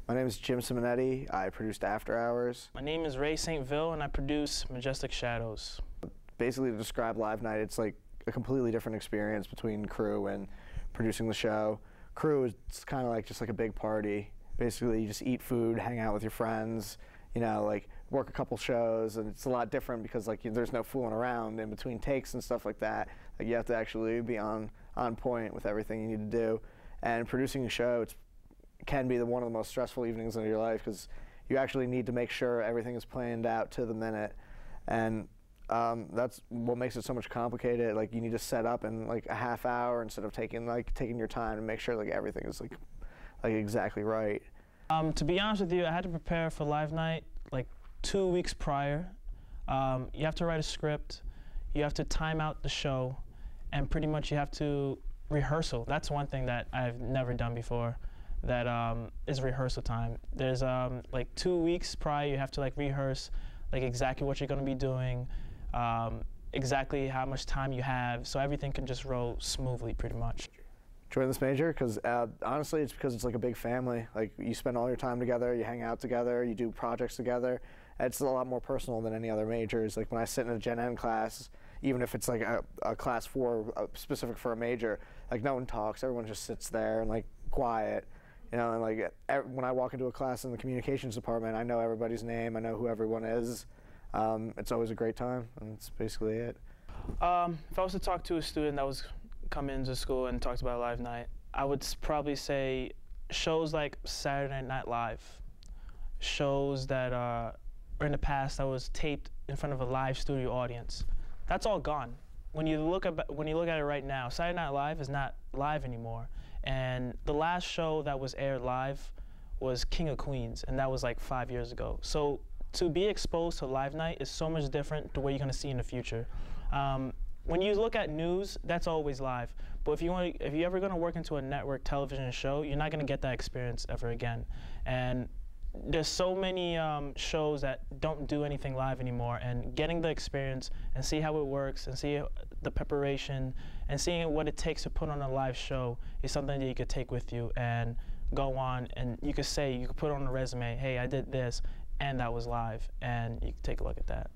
My name is Jim Simonetti. I produced After Hours. My name is Ray St. Ville, and I produce Majestic Shadows. Basically, to describe Live Night, it's like a completely different experience between crew and producing the show. Crew is kind of like just like a big party. Basically, you just eat food, hang out with your friends, you know, like work a couple shows, and it's a lot different because like there's no fooling around in between takes and stuff like that. Like you have to actually be on point with everything you need to do. And producing a show, can be one of the most stressful evenings of your life because you actually need to make sure everything is planned out to the minute, and that's what makes it so much complicated. Like you need to set up in like a half hour instead of taking your time and make sure like everything is like exactly right. To be honest with you, I had to prepare for Live Night like 2 weeks prior. You have to write a script, you have to time out the show, and pretty much you have to rehearsal. That's one thing that I've never done before. That is rehearsal time. There's like 2 weeks prior, you have to like rehearse like exactly what you're going to be doing, exactly how much time you have, so everything can just roll smoothly pretty much. Join this major because honestly it's because it's like a big family. Like you spend all your time together, you hang out together, you do projects together. It's a lot more personal than any other majors. Like when I sit in a Gen N class, even if it's like a class 4 specific for a major, like no one talks, everyone just sits there and like quiet. You know, and like when I walk into a class in the communications department, I know everybody's name, I know who everyone is. It's always a great time, and that's basically it. If I was to talk to a student that was coming into school and talked about Live Night, I would probably say shows like Saturday Night Live, shows that in the past that was taped in front of a live studio audience. That's all gone. When you look at it right now, Saturday Night Live is not live anymore. And the last show that was aired live was King of Queens, and that was like 5 years ago. So to be exposed to Live Night is so much different to what you're going to see in the future. When you look at news, that's always live. But if you're ever going to work into a network television show, you're not going to get that experience ever again. And there's so many shows that don't do anything live anymore, and getting the experience and see how it works and see the preparation and seeing what it takes to put on a live show is something that you could take with you and go on, and you could put on a resume, hey, I did this and that was live, and you can take a look at that.